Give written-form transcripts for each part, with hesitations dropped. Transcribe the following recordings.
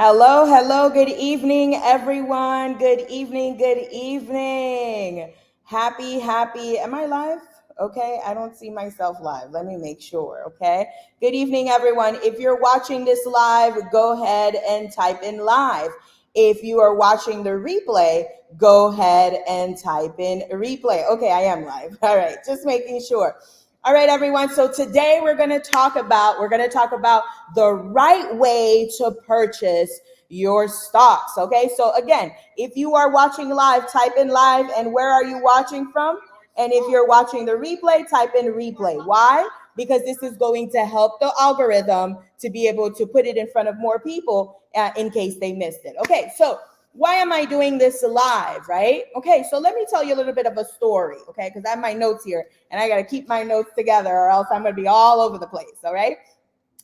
Hello, hello, good evening, everyone. Good evening, good evening. Happy. Am I live? Okay, I don't see myself live. Let me make sure, okay? Good evening, everyone. If you're watching this live, go ahead and type in live. If you are watching the replay, go ahead and type in replay. Okay, I am live. All right, just making sure. All right, everyone. So today we're going to talk about the right way to purchase your stocks. Okay. So again, if you are watching live, type in live and where are you watching from? And if you're watching the replay, type in replay. Why? Because this is going to help the algorithm to be able to put it in front of more people in case they missed it. Okay. So why am I doing this live, right? Okay, so let me tell you a little bit of a story, okay? Because I have my notes here and I got to keep my notes together or else I'm going to be all over the place, all right?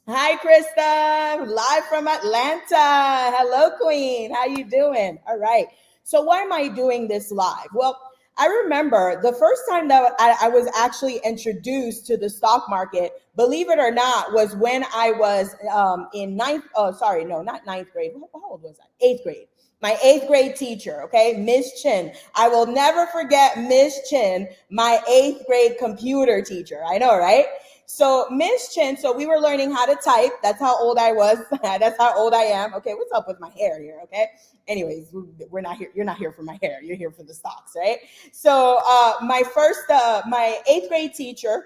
Hi, Krista, live from Atlanta. Hello, Queen. How you doing? All right. So why am I doing this live? Well, I remember the first time that I was actually introduced to the stock market, believe it or not, was when I was in ninth. Oh, sorry, no, not ninth grade. How old was I? Eighth grade. My eighth grade teacher, okay, Miss Chin. I will never forget Miss Chin, my eighth grade computer teacher. I know, right? So Miss Chin, so we were learning how to type. That's how old I was. That's how old I am. Okay, what's up with my hair here? Okay. Anyways, we're not here. You're not here for my hair. You're here for the stocks, right? So my eighth grade teacher,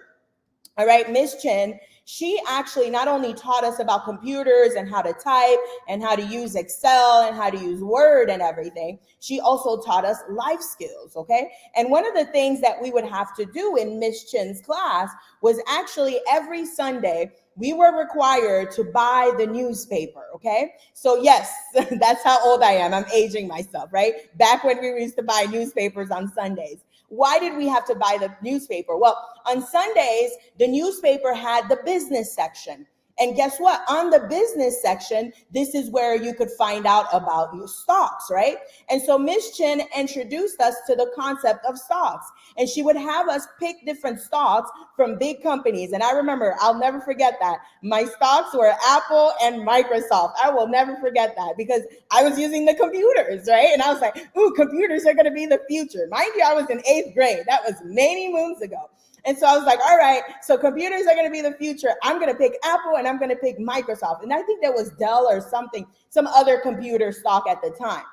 all right, Miss Chin, she actually not only taught us about computers and how to type and how to use Excel and how to use Word and everything, she also taught us life skills, okay? And one of the things that we would have to do in Miss Chin's class was actually every Sunday, we were required to buy the newspaper, okay? So yes, that's how old I am. I'm aging myself, right? Back when we used to buy newspapers on Sundays. Why did we have to buy the newspaper? Well, on Sundays, the newspaper had the business section. And guess what? On the business section, this is where you could find out about your stocks, right? And so Miss Chin introduced us to the concept of stocks. And she would have us pick different stocks from big companies. And I remember, I'll never forget that. My stocks were Apple and Microsoft. I will never forget that because I was using the computers, right? And I was like, ooh, computers are going to be the future. Mind you, I was in eighth grade. That was many moons ago. And so I was like, all right, so computers are going to be the future. I'm going to pick Apple and I'm going to pick Microsoft. And I think there was Dell or something, some other computer stock at the time.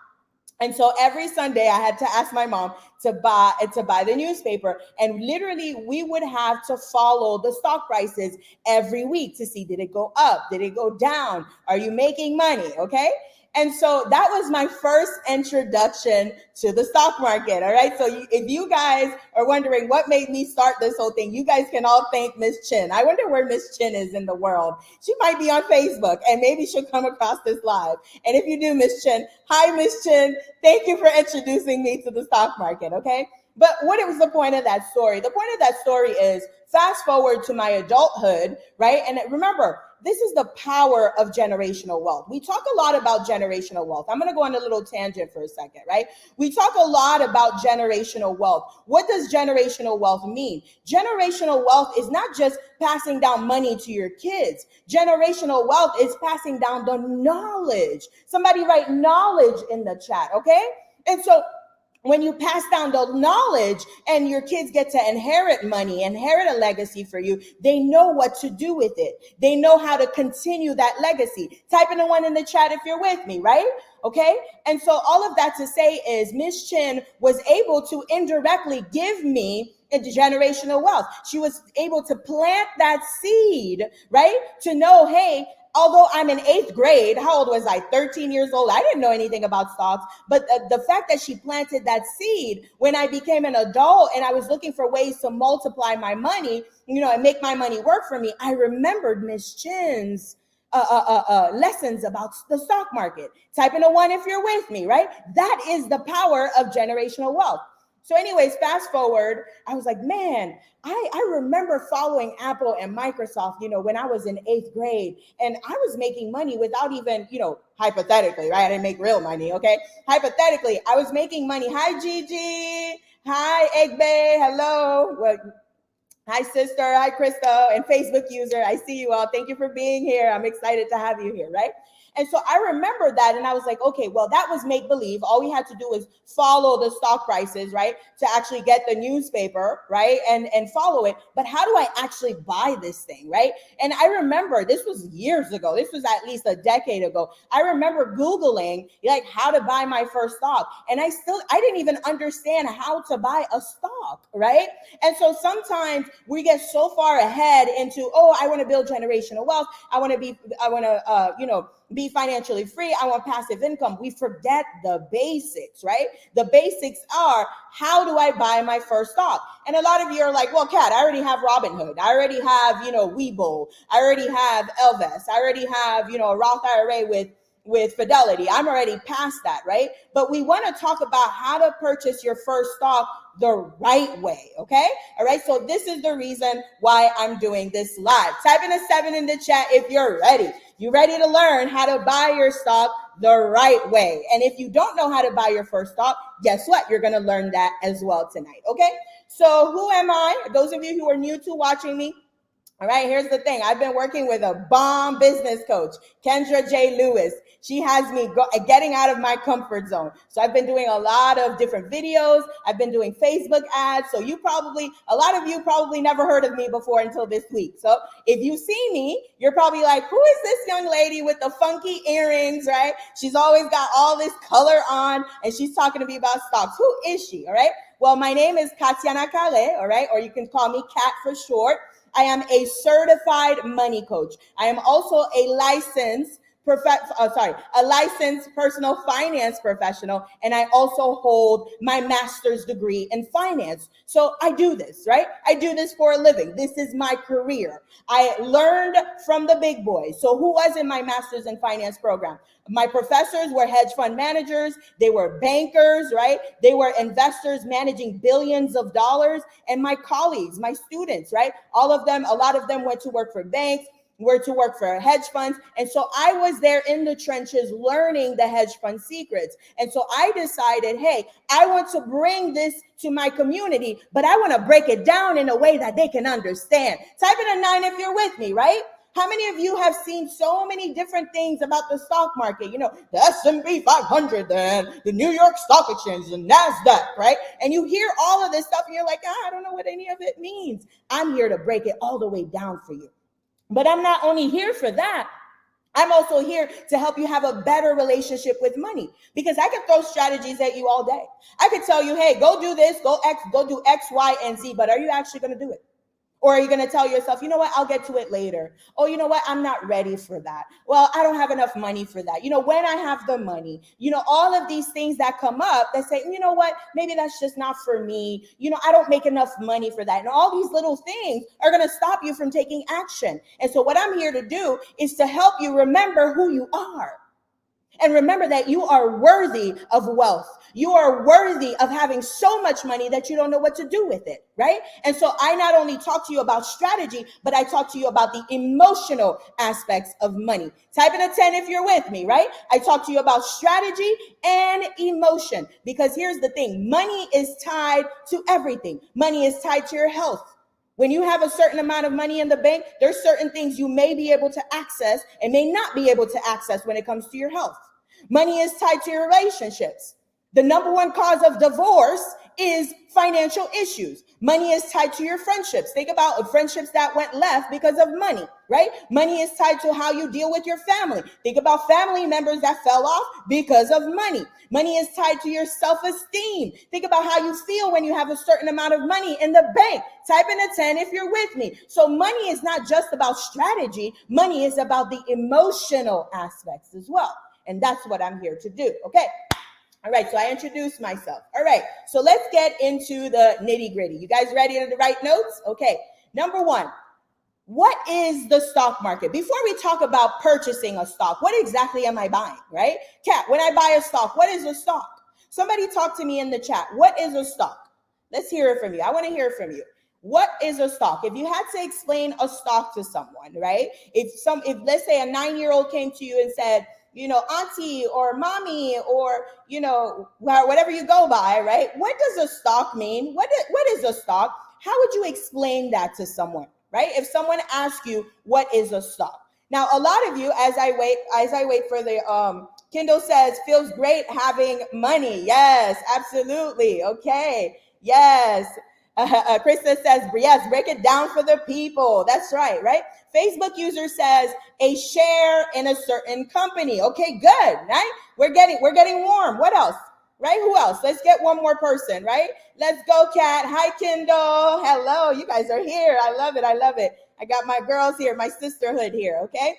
And so every Sunday I had to ask my mom to buy the newspaper. And literally we would have to follow the stock prices every week to see, did it go up? Did it go down? Are you making money? Okay. And so that was my first introduction to the stock market. All right. So if you guys are wondering what made me start this whole thing, you guys can all thank Miss Chin. I wonder where Miss Chin is in the world. She might be on Facebook and maybe she'll come across this live. And if you do, Miss Chin, hi, Miss Chin. Thank you for introducing me to the stock market. Okay. But what was the point of that story? The point of that story is fast forward to my adulthood, right? And remember, this is the power of generational wealth. We talk a lot about generational wealth. I'm going to go on a little tangent for a second, right? We talk a lot about generational wealth. What does generational wealth mean? Generational wealth is not just passing down money to your kids. Generational wealth is passing down the knowledge. Somebody write knowledge in the chat, okay? And so when you pass down the knowledge and your kids get to inherit money, inherit a legacy for you, they know what to do with it. They know how to continue that legacy. Type in the one in the chat if you're with me, right? Okay. And so all of that to say is Miss Chin was able to indirectly give me generational wealth. She was able to plant that seed, right? To know, hey, although I'm in eighth grade, how old was I? 13 years old. I didn't know anything about stocks, but the fact that she planted that seed when I became an adult and I was looking for ways to multiply my money, and make my money work for me, I remembered Miss Chin's lessons about the stock market. Type in a one if you're with me, right? That is the power of generational wealth. So anyways, fast forward, I was like, man, I remember following Apple and Microsoft, when I was in eighth grade, and I was making money without even, hypothetically, right? I didn't make real money, okay? Hypothetically, I was making money. Hi, Gigi. Hi, Egbe. Hello. Well, Hi, sister. Hi, Crystal, and Facebook user. I see you all. Thank you for being here. I'm excited to have you here, right? And so I remember that, and I was like, okay, well, that was make believe. All we had to do was follow the stock prices, right, to actually get the newspaper, right, and follow it. But how do I actually buy this thing, right? And I remember this was years ago. This was at least a decade ago. I remember Googling like how to buy my first stock, and I didn't even understand how to buy a stock, right? And so sometimes we get so far ahead into, oh, I want to build generational wealth. I want to, be financially free. I want passive income. We forget the basics, right? The basics are, how do I buy my first stock? And a lot of you are like, well, Kat, I already have Robinhood. I already have, Webull. I already have Elvis. I already have, a Roth IRA with Fidelity. I'm already past that, right? But we want to talk about how to purchase your first stock the right way, okay? All right, so this is the reason why I'm doing this live. Type in a 7 in the chat if you're ready. You ready to learn how to buy your stock the right way? And if you don't know how to buy your first stock, guess what? You're going to learn that as well tonight, okay? So who am I? Those of you who are new to watching me, all right, here's the thing. I've been working with a bomb business coach, Kendra J. Lewis. She has me getting out of my comfort zone. So I've been doing a lot of different videos. I've been doing Facebook ads. So a lot of you probably never heard of me before until this week. So if you see me, you're probably like, who is this young lady with the funky earrings, right? She's always got all this color on and she's talking to me about stocks. Who is she, all right? Well, my name is Katiana Kale, all right? Or you can call me Kat for short. I am a certified money coach. I am also a licensed personal finance professional, and I also hold my master's degree in finance. So I do this, right? I do this for a living. This is my career. I learned from the big boys. So who was in my master's in finance program? My professors were hedge fund managers. They were bankers, right? They were investors managing billions of dollars. And my colleagues, my students, right? A lot of them went to work for banks, were to work for hedge funds. And so I was there in the trenches learning the hedge fund secrets. And so I decided, hey, I want to bring this to my community, but I want to break it down in a way that they can understand. Type in a 9 if you're with me, right? How many of you have seen so many different things about the stock market? The S&P 500, the New York Stock Exchange, the NASDAQ, right? And you hear all of this stuff and you're like, I don't know what any of it means. I'm here to break it all the way down for you. But I'm not only here for that. I'm also here to help you have a better relationship with money, because I could throw strategies at you all day. I could tell you, hey, go do this, go do X, Y, and Z, but are you actually going to do it? Or are you going to tell yourself, you know what, I'll get to it later. Oh, you know what, I'm not ready for that. Well, I don't have enough money for that. When I have the money, all of these things that come up that say, you know what, maybe that's just not for me. I don't make enough money for that. And all these little things are going to stop you from taking action. And so what I'm here to do is to help you remember who you are. And remember that you are worthy of wealth. You are worthy of having so much money that you don't know what to do with it, right? And so I not only talk to you about strategy, but I talk to you about the emotional aspects of money. Type in a 10 if you're with me, right? I talk to you about strategy and emotion, because here's the thing. Money is tied to everything. Money is tied to your health. When you have a certain amount of money in the bank, there's certain things you may be able to access and may not be able to access when it comes to your health. Money is tied to your relationships. The number one cause of divorce is financial issues. Money is tied to your friendships. Think about friendships that went left because of money, right? Money is tied to how you deal with your family. Think about family members that fell off because of money. Money is tied to your self-esteem. Think about how you feel when you have a certain amount of money in the bank. Type in a 10 if you're with me. So money is not just about strategy. Money is about the emotional aspects as well. And that's what I'm here to do, okay? All right, so I introduced myself. All right, so let's get into the nitty gritty. You guys ready to write notes? Okay, number one, what is the stock market? Before we talk about purchasing a stock, what exactly am I buying, right? Kat, when I buy a stock, what is a stock? Somebody talk to me in the chat. What is a stock? Let's hear it from you. I want to hear from you. What is a stock? If you had to explain a stock to someone, right? If let's say a 9-year-old came to you and said, auntie or mommy or, whatever you go by, right? What does a stock mean? What is a stock? How would you explain that to someone, right? If someone asks you, what is a stock? Now, a lot of you, as I wait for the Kindle says, feels great having money. Yes, absolutely. Okay. Yes. Krista says, yes, break it down for the people. That's right, right? Facebook user says a share in a certain company. Okay, good, right? We're getting warm. What else? Right? Who else? Let's get one more person, right? Let's go, Kat. Hi, Kindle. Hello. You guys are here. I love it. I love it. I got my girls here, my sisterhood here, okay?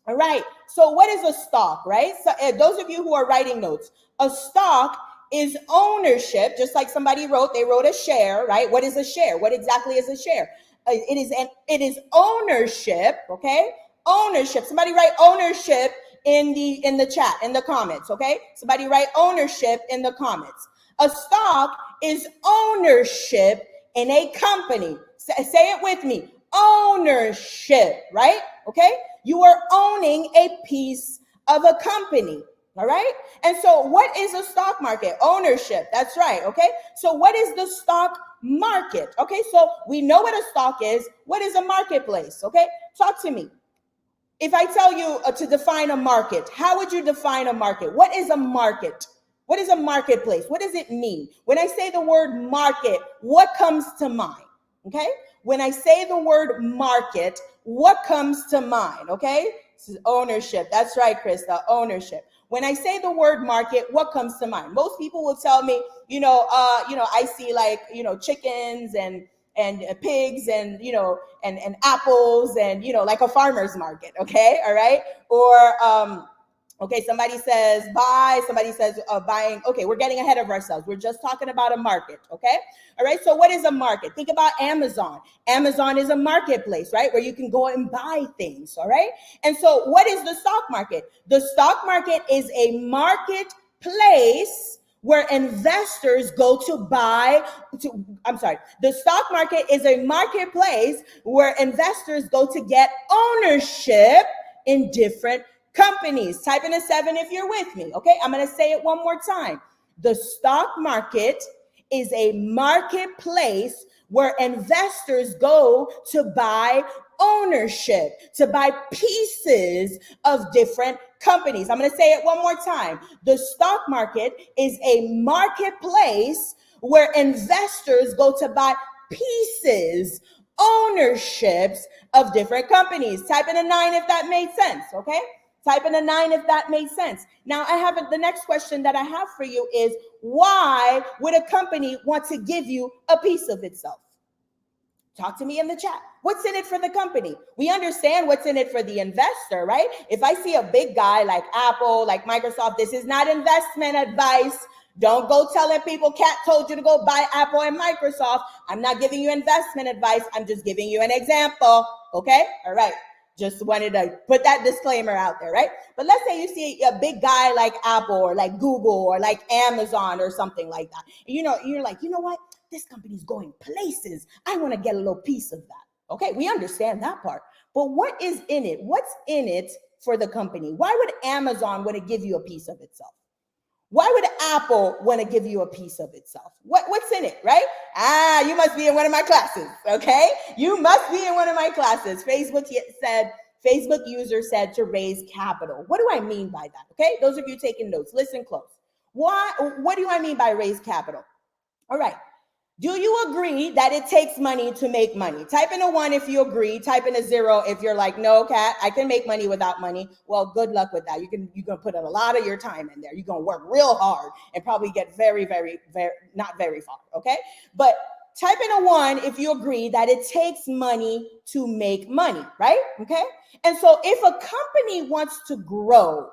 All right. So what is a stock, right? So those of you who are writing notes, a stock is ownership, just like somebody they wrote a share, right? What is a share? What exactly is a share? It is ownership, okay? Ownership. Somebody write ownership in the chat, in the comments, okay? Somebody write ownership in the comments. A stock is ownership in a company. Say it with me. Ownership, right? Okay? You are owning a piece of a company. All right. And so what is a stock market? Ownership. That's right. Okay. So what is the stock market? Okay. So we know what a stock is. What is a marketplace? Okay. Talk to me. If I tell you to define a market, how would you define a market? What is a market? What is a marketplace? What does it mean? When I say the word market, what comes to mind? Okay. When I say the word market, what comes to mind? Okay. This is ownership. That's right, Krista. Ownership. When I say the word market, what comes to mind? Most people will tell me, I see like, chickens and pigs and, and apples and, like a farmer's market. Okay. All right. Or, okay, somebody says buy, somebody says buying. Okay, we're getting ahead of ourselves. We're just talking about a market, okay? All right, so what is a market? Think about Amazon. Amazon is a marketplace, right? Where you can go and buy things, all right? And so what is the stock market? The stock market is a marketplace where investors go to the stock market is a marketplace where investors go to get ownership in different companies. Type in a 7 if you're with me. Okay, I'm going to say it one more time. The stock market is a marketplace where investors go to buy ownership, to buy pieces of different companies. I'm going to say it one more time. The stock market is a marketplace where investors go to buy pieces, ownerships of different companies. Type in a 9 if that made sense. Okay. Type in a 9 if that made sense. Now, the next question that I have for you is, why would a company want to give you a piece of itself? Talk to me in the chat. What's in it for the company? We understand what's in it for the investor, right? If I see a big guy like Apple, like Microsoft, this is not investment advice. Don't go telling people Kat told you to go buy Apple and Microsoft. I'm not giving you investment advice. I'm just giving you an example. Okay? All right. Just wanted to put that disclaimer out there, right? But let's say you see a big guy like Apple or like Google or like Amazon or something like that. You're like, you know what? This company's going places. I want to get a little piece of that. Okay, we understand that part. But what is in it? What's in it for the company? Why would Amazon want to give you a piece of itself? Why would Apple want to give you a piece of itself? What's in it, right? You must be in one of my classes, okay? You must be in one of my classes. Facebook user said to raise capital. What do I mean by that, okay? Those of you taking notes, listen close. What do I mean by raise capital? All right. Do you agree that it takes money to make money? Type in a 1 if you agree. Type in a 0 if you're like, no, Kat, I can make money without money. Well, good luck with that. You're going to put a lot of your time in there. You're going to work real hard and probably get very, very, very, not very far, okay? But type in a 1 if you agree that it takes money to make money, right? Okay? And so if a company wants to grow,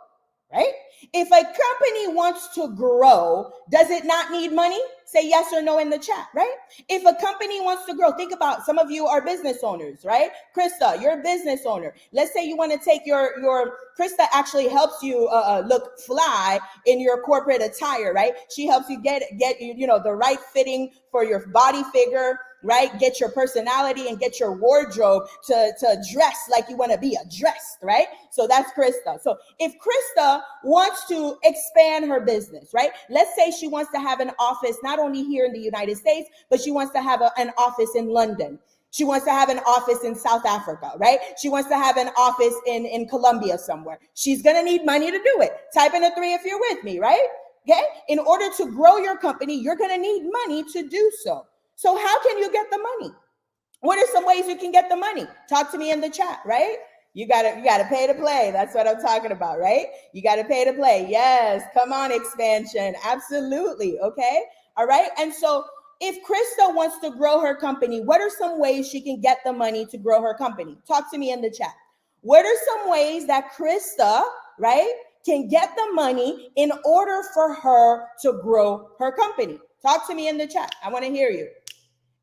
right? If a company wants to grow, does it not need money? Say yes or no in the chat, right? If a company wants to grow, think about, some of you are business owners, right? Krista, you're a business owner. Let's say you want to take Krista actually helps you look fly in your corporate attire, right? She helps you get the right fitting for your body figure. right? Get your personality and get your wardrobe to dress like you want to be addressed, right? So that's Krista. So if Krista wants to expand her business, right? Let's say she wants to have an office not only here in the United States, but she wants to have an office in London. She wants to have an office in South Africa, right? She wants to have an office in Colombia somewhere. She's going to need money to do it. Type in a 3 if you're with me, right? Okay. In order to grow your company, you're going to need money to do so. So how can you get the money? What are some ways you can get the money? Talk to me in the chat, right? You gotta pay to play. That's what I'm talking about, right? You gotta pay to play. Yes, come on, expansion. Absolutely. Okay. All right. And so if Krista wants to grow her company, what are some ways she can get the money to grow her company? Talk to me in the chat. What are some ways that Krista, right, can get the money in order for her to grow her company? Talk to me in the chat. I want to hear you.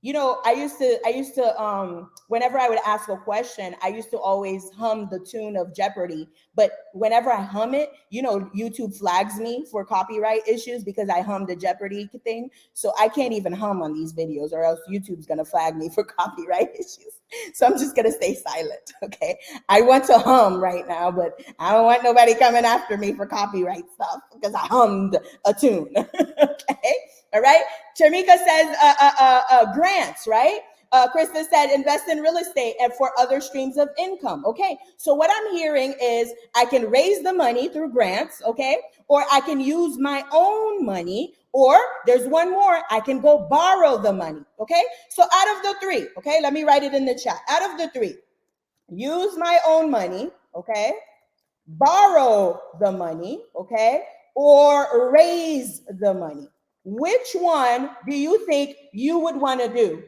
You know, I used to, whenever I would ask a question, I used to always hum the tune of Jeopardy. But whenever I hum it, you know, YouTube flags me for copyright issues because I hum the Jeopardy thing. So I can't even hum on these videos or else YouTube's going to flag me for copyright issues. So I'm just going to stay silent. Okay. I want to hum right now, but I don't want nobody coming after me for copyright stuff because I hummed a tune. Okay. All right. Shamika says grants, right? Krista said invest in real estate and for other streams of income. Okay. So what I'm hearing is I can raise the money through grants. Okay. Or I can use my own money. Or there's one more, I can go borrow the money. Okay. So out of the 3, okay, let me write it in the chat. Out of the 3, use my own money. Okay. Borrow the money. Okay. Or raise the money. Which one do you think you would want to do?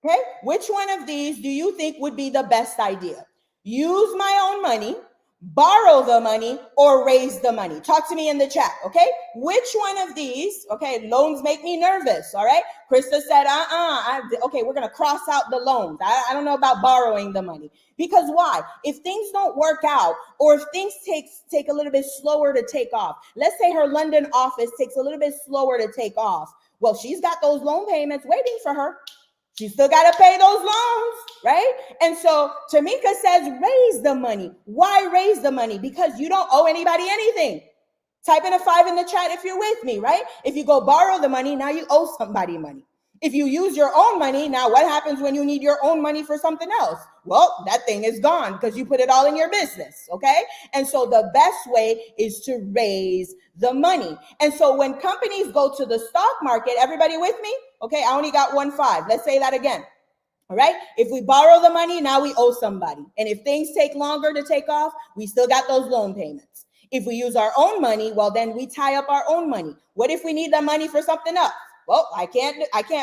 Okay. Which one of these do you think would be the best idea? Use my own money, borrow the money, or raise the money? Talk to me in the chat. Okay. Which one of these? Okay. Loans make me nervous. All right. Krista said, okay, we're going to cross out the loans. I don't know about borrowing the money. Because why? If things don't work out or if things take a little bit slower to take off, let's say her London office takes a little bit slower to take off. Well, she's got those loan payments waiting for her. She's still got to pay those loans, right? And so Tamika says, raise the money. Why raise the money? Because you don't owe anybody anything. Type in a 5 in the chat if you're with me, right? If you go borrow the money, now you owe somebody money. If you use your own money, now what happens when you need your own money for something else? Well, that thing is gone because you put it all in your business, okay? And so the best way is to raise the money. And so when companies go to the stock market, everybody with me? Okay, I only got 1 5. Let's say that again. All right. If we borrow the money, now we owe somebody. And if things take longer to take off, we still got those loan payments. If we use our own money, well, then we tie up our own money. What if we need the money for something else? Well, I can't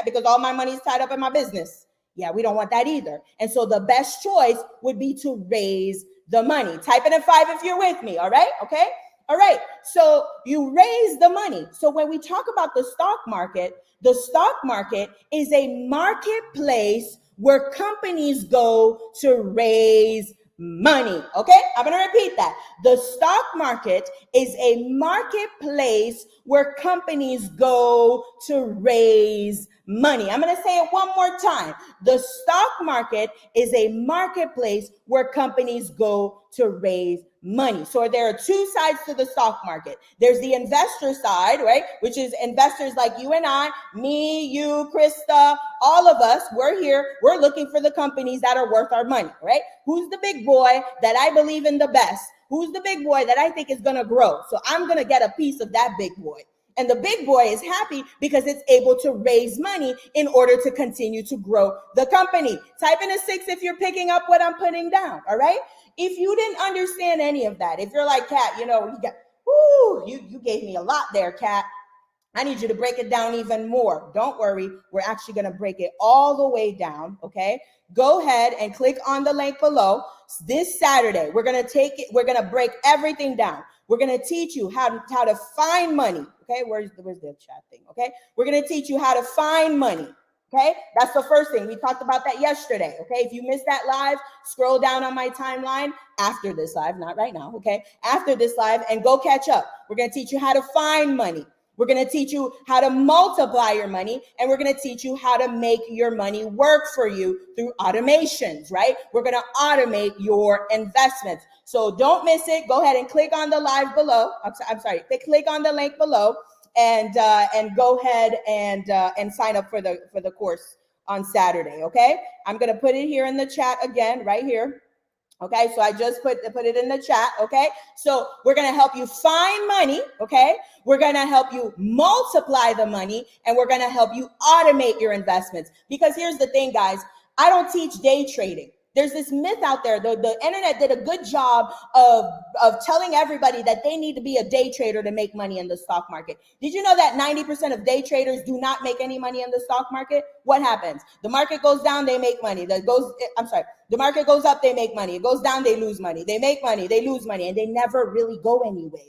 because all my money is tied up in my business. Yeah, we don't want that either. And so the best choice would be to raise the money. Type in a 5 if you're with me. All right. Okay. All right. So you raise the money. So when we talk about the stock market is a marketplace where companies go to raise money. Okay, I'm going to repeat that. The stock market is a marketplace where companies go to raise money. I'm going to say it one more time. The stock market is a marketplace where companies go to raise money. So there are 2 sides to the stock market. There's the investor side, right? Which is investors like you and I, me, you, Krista, all of us. We're here. We're looking for the companies that are worth our money, right? Who's the big boy that I believe in the best? Who's the big boy that I think is going to grow? So I'm going to get a piece of that big boy. And the big boy is happy because it's able to raise money in order to continue to grow the company. Type in a 6 if you're picking up what I'm putting down. All right. If you didn't understand any of that, if you're like, Kat, you gave me a lot there, Kat. I need you to break it down even more. Don't worry. We're actually going to break it all the way down. Okay. Go ahead and click on the link below. This Saturday, we're going to break everything down. We're going to teach you how to find money. Okay. Where's the chat thing? Okay. We're going to teach you how to find money. Okay. That's the first thing. We talked about that yesterday. Okay. If you missed that live, scroll down on my timeline after this live, not right now. Okay. After this live and go catch up. We're going to teach you how to find money. We're going to teach you how to multiply your money, and we're going to teach you how to make your money work for you through automations, right? We're going to automate your investments. So don't miss it. Go ahead and click on the live below. I'm sorry. Click on the link below and go ahead and sign up for the course on Saturday. Okay. I'm going to put it here in the chat again, right here. Okay, so I just put it in the chat. Okay, so we're going to help you find money. Okay, we're going to help you multiply the money, and we're going to help you automate your investments. Because here's the thing, guys, I don't teach day trading. There's this myth out there. The internet did a good job of telling everybody that they need to be a day trader to make money in the stock market. Did you know that 90% of day traders do not make any money in the stock market? What happens? The market goes down, they make money. The market goes up, they make money. It goes down, they lose money. They make money, they lose money, and they never really go anywhere.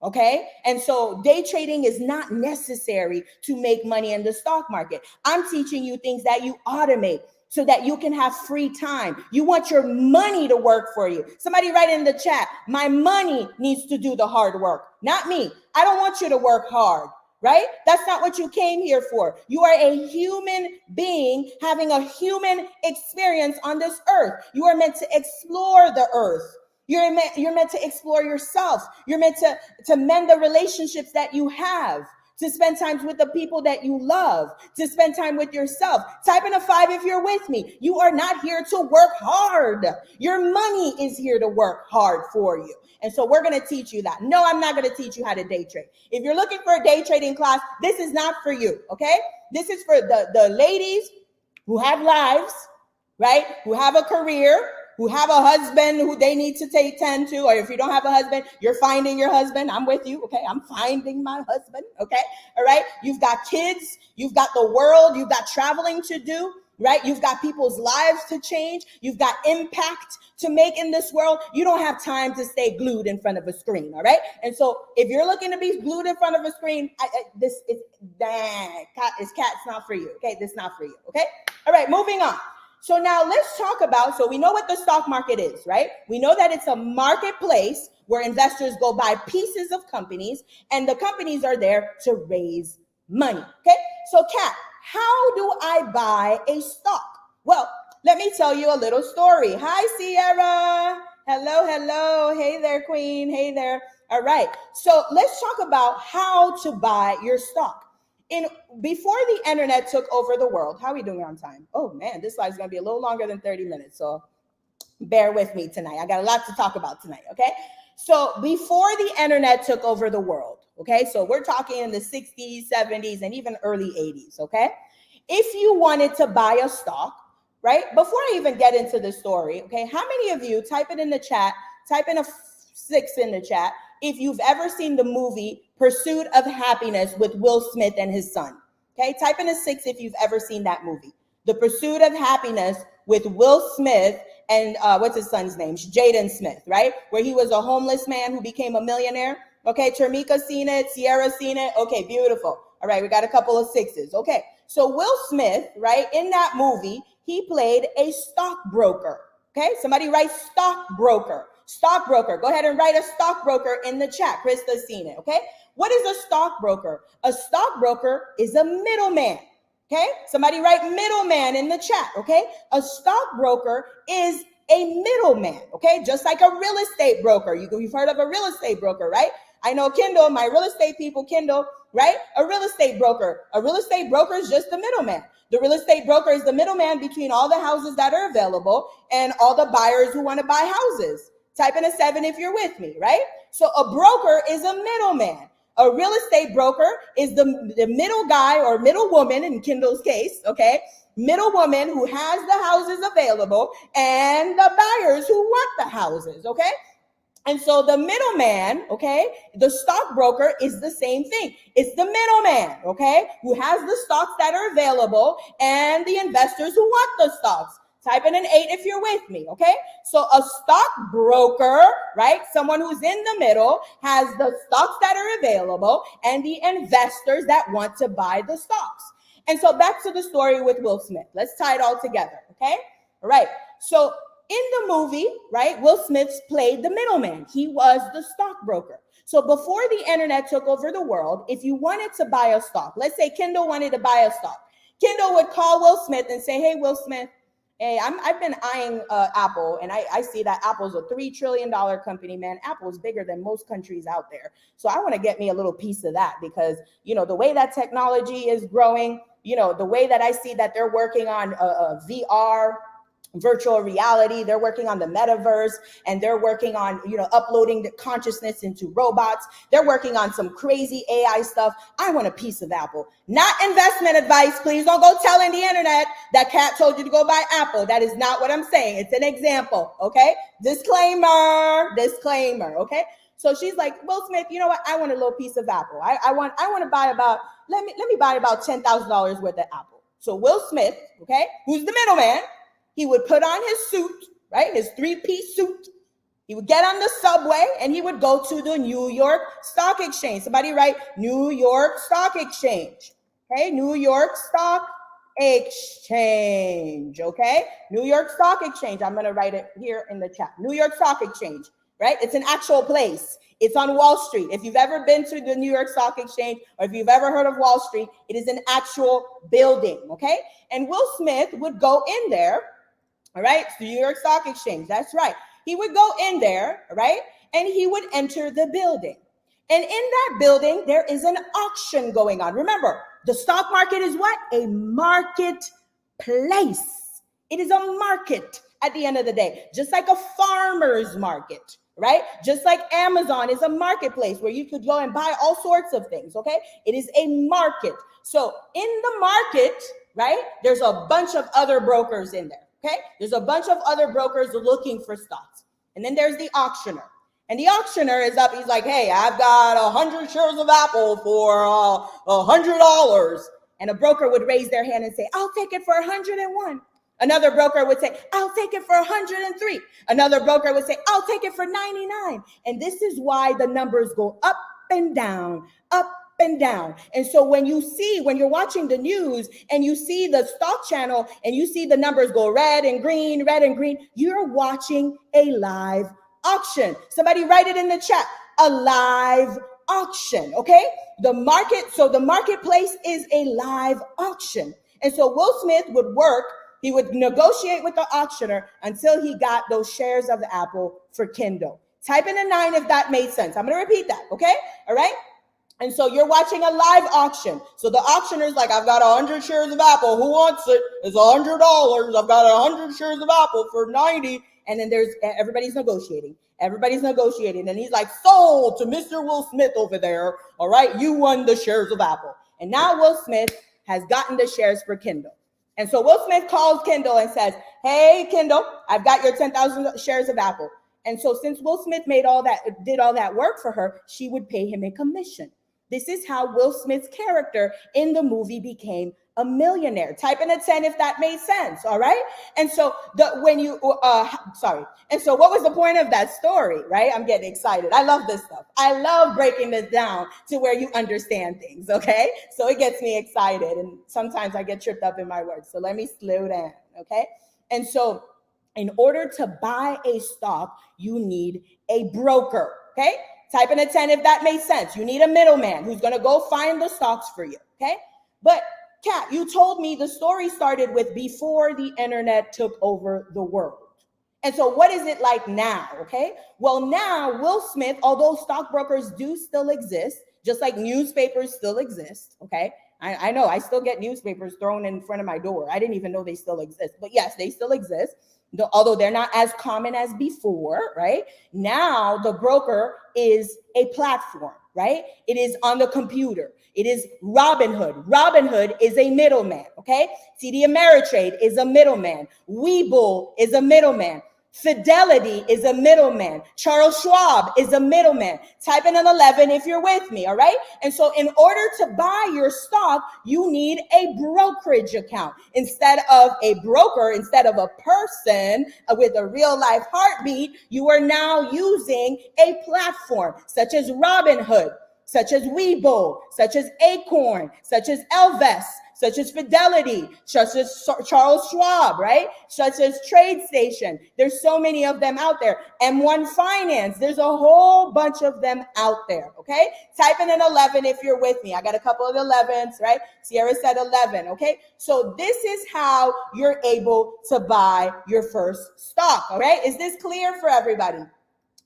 Okay. And so day trading is not necessary to make money in the stock market. I'm teaching you things that you automate so that you can have free time. You want your money to work for you. Somebody write in the chat, my money needs to do the hard work, not me. I don't want you to work hard, right? That's not what you came here for. You are a human being having a human experience on this earth. You are meant to explore the earth. You're meant to explore yourself. You're meant to mend the relationships that you have, to spend time with the people that you love, to spend time with yourself. Type in a 5 if you're with me. You are not here to work hard. Your money is here to work hard for you. And so we're going to teach you that. No, I'm not going to teach you how to day trade. If you're looking for a day trading class, this is not for you, okay? This is for the ladies who have lives, right? Who have a career, who have a husband who they need to tend to, or if you don't have a husband, you're finding your husband. I'm with you, okay? I'm finding my husband, okay? All right? You've got kids, you've got the world, you've got traveling to do, right? You've got people's lives to change. You've got impact to make in this world. You don't have time to stay glued in front of a screen, all right? And so if you're looking to be glued in front of a screen, cat's not for you, okay? This is not for you, okay? All right, moving on. So now let's talk about, so we know what the stock market is, right? We know that it's a marketplace where investors go buy pieces of companies, and the companies are there to raise money, okay? So Kat, how do I buy a stock? Well, let me tell you a little story. Hi, Sierra. Hello. Hey there, Queen. Hey there. All right. So let's talk about how to buy your stock. Before the internet took over the world, how are we doing on time? Oh man, this slide is going to be a little longer than 30 minutes. So bear with me tonight. I got a lot to talk about tonight. Okay. So before the internet took over the world, okay. So we're talking in the 60s, 70s, and even early 80s. Okay. If you wanted to buy a stock, right? Before I even get into the story, okay. How many of you, type it in the chat, type in a 6 in the chat, if you've ever seen the movie Pursuit of Happiness with Will Smith and his son. Okay, type in a 6 if you've ever seen that movie. The Pursuit of Happiness with Will Smith and what's his son's name? Jaden Smith, right? Where he was a homeless man who became a millionaire. Okay, Termika seen it, Sierra seen it. Okay, beautiful. All right, we got a couple of 6s. Okay, so Will Smith, right, in that movie, he played a stockbroker. Okay, somebody write stockbroker. Stockbroker. Go ahead and write a stockbroker in the chat. Krista's seen it. Okay. What is a stockbroker? A stockbroker is a middleman. Okay. Somebody write middleman in the chat. Okay. A stockbroker is a middleman. Okay. Just like a real estate broker. You've heard of a real estate broker, right? I know Kendall, my real estate people, Kendall, right? A real estate broker. A real estate broker is just the middleman. The real estate broker is the middleman between all the houses that are available and all the buyers who want to buy houses. Type in a 7 if you're with me, right? So a broker is a middleman. A real estate broker is the middle guy or middle woman in Kendall's case, okay? Middle woman who has the houses available and the buyers who want the houses, okay? And so the middleman, okay, the stockbroker is the same thing. It's the middleman, okay, who has the stocks that are available and the investors who want the stocks. Type in an 8 if you're with me, okay? So a stockbroker, right, someone who's in the middle, has the stocks that are available and the investors that want to buy the stocks. And so back to the story with Will Smith. Let's tie it all together, okay? All right. So in the movie, right, Will Smith played the middleman. He was the stockbroker. So before the internet took over the world, if you wanted to buy a stock, let's say Kendall wanted to buy a stock, Kendall would call Will Smith and say, hey, Will Smith, hey, I've been eyeing Apple, and I see that Apple's a $3 trillion company, man. Apple's bigger than most countries out there. So I want to get me a little piece of that because, the way that technology is growing, the way that I see that they're working on VR, virtual reality, they're working on the metaverse, and they're working on uploading the consciousness into robots. They're working on some crazy AI stuff. I want a piece of Apple. Not investment advice. Please don't go telling the internet that Kat told you to go buy Apple. That is not what I'm saying. It's an example. Okay, disclaimer, okay. So she's like, Will Smith, you know what, I want a little piece of Apple. I want to buy about, let me buy about $10,000 worth of Apple. So Will Smith, okay, who's the middleman, he would put on his suit, right? His 3-piece suit. He would get on the subway and he would go to the New York Stock Exchange. Somebody write New York Stock Exchange. Okay, New York Stock Exchange. Okay, New York Stock Exchange. I'm going to write it here in the chat. New York Stock Exchange, right? It's an actual place. It's on Wall Street. If you've ever been to the New York Stock Exchange, or if you've ever heard of Wall Street, it is an actual building. Okay, and Will Smith would go in there. All right, it's the New York Stock Exchange. That's right. He would go in there, right? And he would enter the building. And in that building, there is an auction going on. Remember, the stock market is what? A marketplace. It is a market at the end of the day, just like a farmer's market, right? Just like Amazon is a marketplace where you could go and buy all sorts of things, okay? It is a market. So in the market, right, there's a bunch of other brokers in there. Okay, there's a bunch of other brokers looking for stocks. And then there's the auctioneer. And the auctioneer is up. He's like, hey, I've got 100 shares of Apple for $100. And a broker would raise their hand and say, I'll take it for 101. Another broker would say, I'll take it for 103. Another broker would say, I'll take it for 99. And this is why the numbers go up and down, up and down. And so when you're watching the news and you see the stock channel and you see the numbers go red and green, you're watching a live auction. Somebody write it in the chat, a live auction, okay? The marketplace is a live auction. And so Will Smith would work, he would negotiate with the auctioneer until he got those shares of Apple for Kindle. Type in a 9 if that made sense. I'm going to repeat that, okay? All right? And so you're watching a live auction. So the auctioneer's like, I've got 100 shares of Apple. Who wants it? It's $100. I've got 100 shares of Apple for 90. And then everybody's negotiating. And he's like, sold to Mr. Will Smith over there. All right, you won the shares of Apple. And now Will Smith has gotten the shares for Kindle. And so Will Smith calls Kindle and says, hey, Kindle, I've got your 10,000 shares of Apple. And so since Will Smith did all that work for her, she would pay him a commission. This is how Will Smith's character in the movie became a millionaire. Type in a 10 if that made sense, all right? And so And so what was the point of that story, right? I'm getting excited. I love this stuff. I love breaking this down to where you understand things, okay? So it gets me excited, and sometimes I get tripped up in my words. So let me slow down, okay? And so in order to buy a stock, you need a broker, okay? Type in a 10 if that makes sense. You need a middleman who's going to go find the stocks for you, okay? But Kat, you told me the story started with before the internet took over the world. And so what is it like now, okay? Well, now Will Smith, although stockbrokers do still exist, just like newspapers still exist, okay? I know I still get newspapers thrown in front of my door. I didn't even know they still exist, but yes, they still exist. Although they're not as common as before, right? Now the broker is a platform, right? It is on the computer. It is Robinhood. Robinhood is a middleman, okay? TD Ameritrade is a middleman. Webull is a middleman. Fidelity is a middleman. Charles Schwab is a middleman. Type in an 11 if you're with me, all right? And so in order to buy your stock, you need a brokerage account. Instead of a broker, instead of a person with a real life heartbeat, you are now using a platform such as Robinhood, such as Webull, such as Acorn, such as Elvest, such as Fidelity, such as Charles Schwab, right? Such as TradeStation. There's so many of them out there. M1 Finance, there's a whole bunch of them out there, okay? Type in an 11 if you're with me. I got a couple of 11s, right? Sierra said 11, okay? So this is how you're able to buy your first stock, all right? Is this clear for everybody?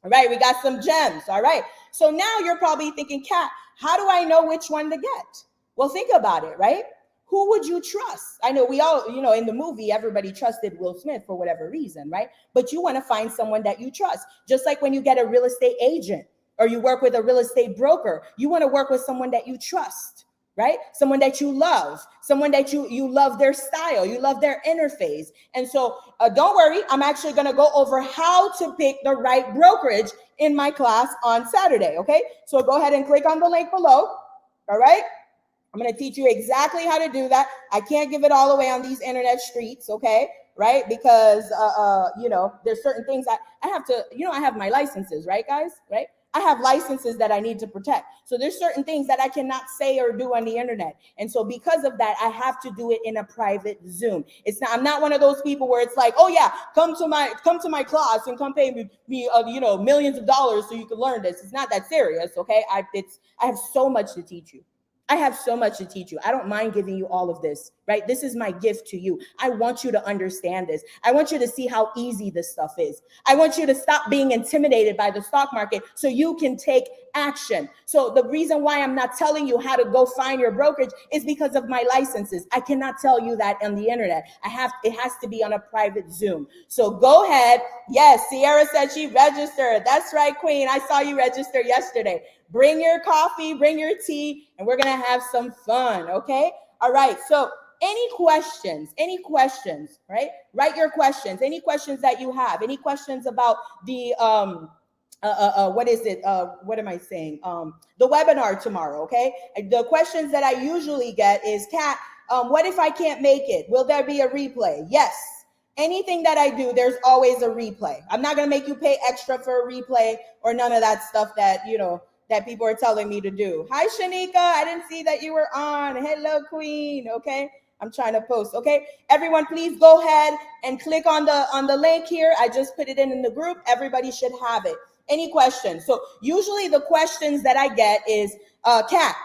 All right, we got some gems, all right? So now you're probably thinking, Kat, how do I know which one to get? Well, think about it, right? Who would you trust? I know we all, in the movie, everybody trusted Will Smith for whatever reason, right? But you want to find someone that you trust. Just like when you get a real estate agent or you work with a real estate broker, you want to work with someone that you trust, right? Someone that you love, someone that you love their style, you love their interface. And so don't worry, I'm actually going to go over how to pick the right brokerage in my class on Saturday, okay? So go ahead and click on the link below, all right? I'm going to teach you exactly how to do that. I can't give it all away on these internet streets, okay? Right? Because, there's certain things I have to, I have my licenses, right, guys? Right? I have licenses that I need to protect. So there's certain things that I cannot say or do on the internet. And so because of that, I have to do it in a private Zoom. I'm not one of those people where it's like, oh yeah, come to my class and come pay me millions of dollars so you can learn this. It's not that serious, okay? I have so much to teach you. I have so much to teach you. I don't mind giving you all of this, right? This is my gift to you. I want you to understand this. I want you to see how easy this stuff is. I want you to stop being intimidated by the stock market so you can take action. So the reason why I'm not telling you how to go find your brokerage is because of my licenses. I cannot tell you that on the internet. It has to be on a private Zoom. So go ahead. Yes, Sierra said she registered. That's right, Queen. I saw you register yesterday. Bring your coffee, bring your tea, and we're going to have some fun, okay? All right, so any questions, right? Write your questions, any questions that you have, any questions about the, what am I saying? The webinar tomorrow, okay? The questions that I usually get is, Kat, what if I can't make it? Will there be a replay? Yes. Anything that I do, there's always a replay. I'm not going to make you pay extra for a replay or none of that stuff that, that people are telling me to do. Hi, Shanika. I didn't see that you were on. Hello, Queen. Okay. I'm trying to post. Okay. Everyone, please go ahead and click on the link here. I just put it in the group. Everybody should have it. Any questions? So usually the questions that I get is, Kat,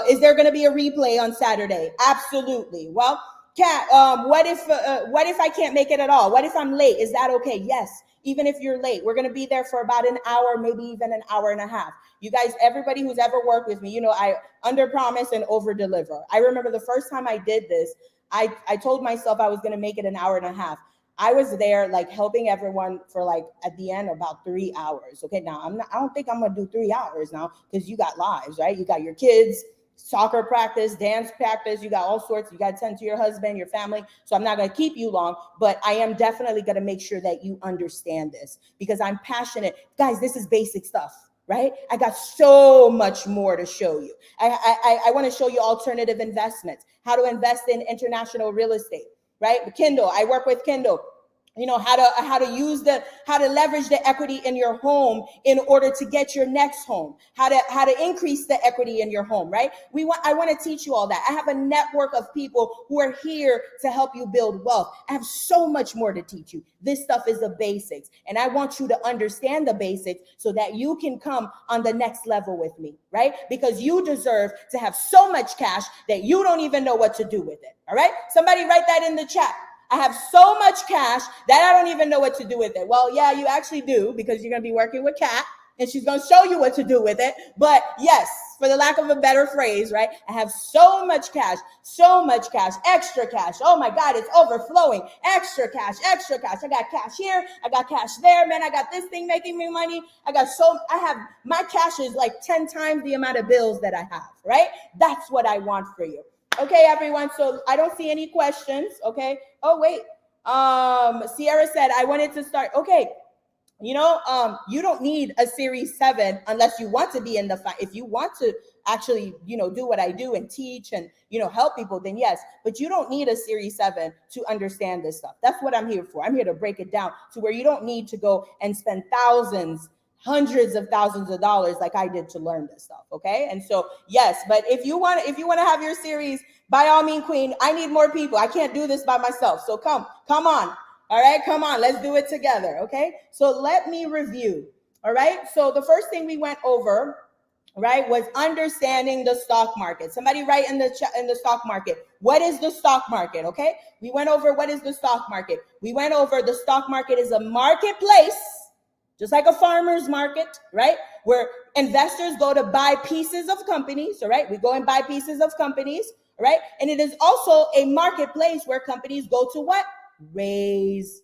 is there going to be a replay on Saturday? Absolutely. Well, Kat, what if I can't make it at all? What if I'm late? Is that okay? Yes. Even if you're late, we're going to be there for about an hour, maybe even an hour and a half. You guys, everybody who's ever worked with me, I under promise and over deliver. I remember the first time I did this, I told myself I was going to make it an hour and a half. I was there like helping everyone for like at the end about 3 hours. Okay. Now I don't think I'm going to do 3 hours now because you got lives, right? You got your kids, soccer practice, dance practice, you got all sorts, you got to tend to your husband, your family. So I'm not going to keep you long, but I am definitely going to make sure that you understand this because I'm passionate. Guys, this is basic stuff, right? I got so much more to show you. I want to show you alternative investments, how to invest in international real estate, right? Kindle, I work with Kindle. How to leverage the equity in your home in order to get your next home, how to increase the equity in your home, right? I want to teach you all that. I have a network of people who are here to help you build wealth. I have so much more to teach you. This stuff is the basics. And I want you to understand the basics so that you can come on the next level with me, right? Because you deserve to have so much cash that you don't even know what to do with it. All right. Somebody write that in the chat. I have so much cash that I don't even know what to do with it. Well, yeah, you actually do because you're going to be working with Kat and she's going to show you what to do with it. But yes, for the lack of a better phrase, right? I have so much cash, extra cash. Oh my God, it's overflowing. Extra cash. I got cash here. I got cash there. Man, I got this thing making me money. My cash is like 10 times the amount of bills that I have, right? That's what I want for you. Okay, everyone. So I don't see any questions. Okay. Oh, wait. Sierra said, I wanted to start. Okay. You don't need a series 7 unless you want to be in the fight. If you want to actually, do what I do and teach and, help people, then yes, but you don't need a series 7 to understand this stuff. That's what I'm here for. I'm here to break it down to where you don't need to go and spend thousands, hundreds of thousands of dollars like I did to learn this stuff. Okay. And so, yes, but if you want to have your series, by all means, Queen, I need more people. I can't do this by myself. So come on. All right. Come on. Let's do it together. Okay. So let me review. All right. So the first thing we went over, right, was understanding the stock market. Somebody write in the stock market. What is the stock market? Okay. We went over what is the stock market. We went over the stock market is a marketplace, just like a farmer's market, right? Where investors go to buy pieces of companies, all right? We go and buy pieces of companies, right? And it is also a marketplace where companies go to what? Raise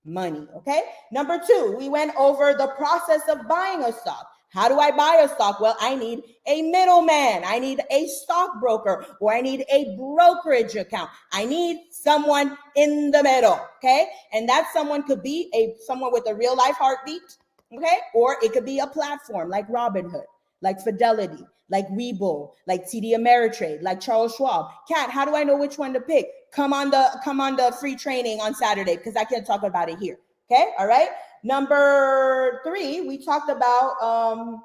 money, okay? Number two, we went over the process of buying a stock. How do I buy a stock? Well, I need a middleman. I need a stockbroker, or I need a brokerage account. I need someone in the middle, okay? And that someone could be someone with a real life heartbeat, okay? Or it could be a platform like Robinhood, like Fidelity, like Webull, like TD Ameritrade, like Charles Schwab. Kat, how do I know which one to pick? Come on the free training on Saturday, because I can't talk about it here. Okay, all right. Number three, we talked about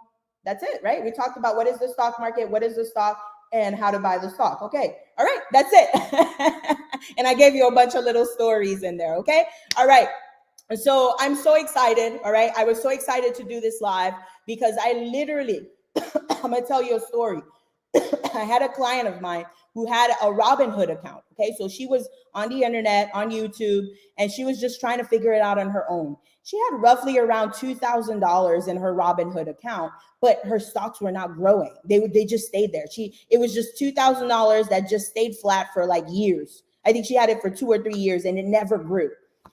that's it, right? We talked about what is the stock market, what is the stock, and how to buy the stock. Okay, all right, that's it. And I gave you a bunch of little stories in there. Okay, all right. So I'm so excited. All right, I was so excited to do this live because I literally, I'm gonna tell you a story. I had a client of mine who had a Robinhood account. Okay, so she was on the internet, on YouTube, and she was just trying to figure it out on her own. She had roughly around $2,000 in her Robinhood account, but her stocks were not growing. They just stayed there. It was just $2,000 that just stayed flat for like years. I think she had it for 2 or 3 years and it never grew.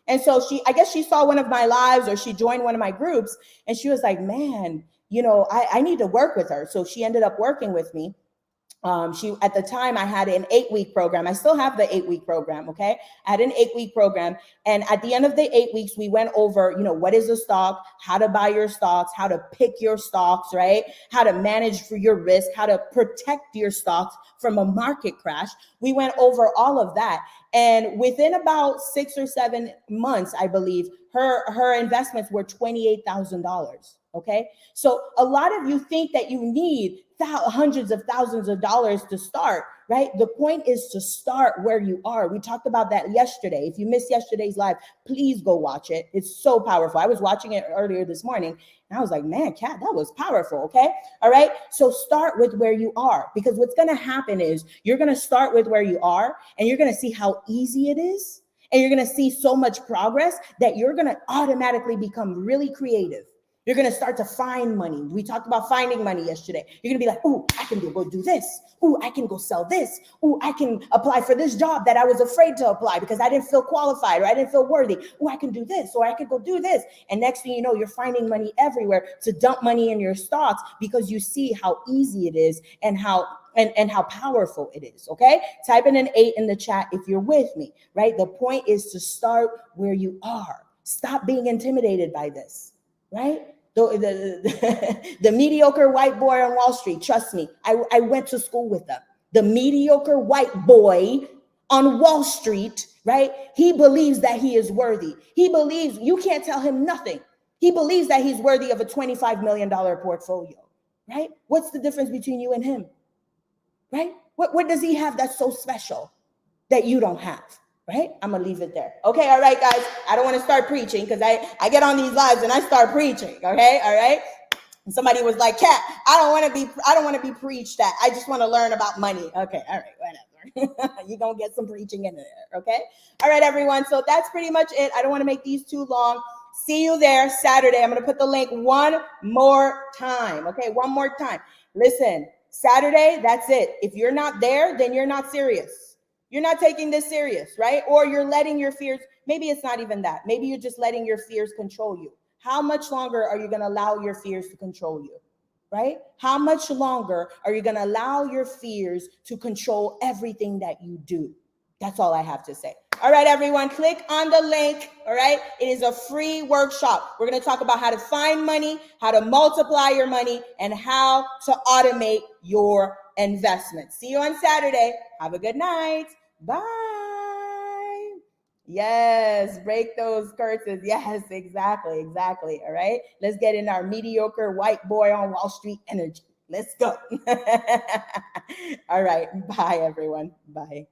And so I guess she saw one of my lives, or she joined one of my groups, and she was like, man, I need to work with her. So she ended up working with me. At the time I had an 8-week program. I still have the 8-week program. Okay. I had an 8-week program. And at the end of the 8 weeks, we went over, what is a stock, how to buy your stocks, how to pick your stocks, right? How to manage for your risk, how to protect your stocks from a market crash. We went over all of that. And within about 6 or 7 months, I believe her investments were $28,000. Okay. So a lot of you think that you need hundreds of thousands of dollars to start, right? The point is to start where you are. We talked about that yesterday. If you missed yesterday's live, please go watch it. It's so powerful. I was watching it earlier this morning and I was like, man, Kat, that was powerful. Okay. All right. So start with where you are, because what's going to happen is you're going to start with where you are and you're going to see how easy it is. And you're going to see so much progress that you're going to automatically become really creative. You're going to start to find money. We talked about finding money yesterday. You're going to be like, oh, I can go do this. Oh, I can go sell this. Oh, I can apply for this job that I was afraid to apply because I didn't feel qualified or I didn't feel worthy. Oh, I can do this, or I could go do this. And next thing you know, you're finding money everywhere to dump money in your stocks because you see how easy it is and how powerful it is. Okay. Type in an 8 in the chat if you're with me, right? The point is to start where you are. Stop being intimidated by this, right? The mediocre white boy on Wall Street, trust me, I went to school with them. The mediocre white boy on Wall Street, right? He believes that he is worthy. He believes you can't tell him nothing. He believes that he's worthy of a $25 million portfolio, right? What's the difference between you and him, right? What does he have that's so special that you don't have? Right? I'm going to leave it there. Okay. All right, guys. I don't want to start preaching because I get on these lives and I start preaching. Okay. All right. And somebody was like, Kat, I don't want to be preached at. I just want to learn about money. Okay. All right. Whatever. You're going to get some preaching in there. Okay. All right, everyone. So that's pretty much it. I don't want to make these too long. See you there Saturday. I'm going to put the link one more time. Okay. One more time. Listen, Saturday, that's it. If you're not there, then you're not serious. You're not taking this serious, right? Or you're letting your fears, maybe it's not even that. Maybe you're just letting your fears control you. How much longer are you going to allow your fears to control you, right? How much longer are you going to allow your fears to control everything that you do? That's all I have to say. All right, everyone, click on the link. All right. It is a free workshop. We're going to talk about how to find money, how to multiply your money, and how to automate your investments. See you on Saturday. Have a good night. Bye. Yes, break those curses. Yes, exactly, exactly. All right. Let's get in our mediocre white boy on Wall Street energy. Let's go. All right. Bye, everyone. Bye.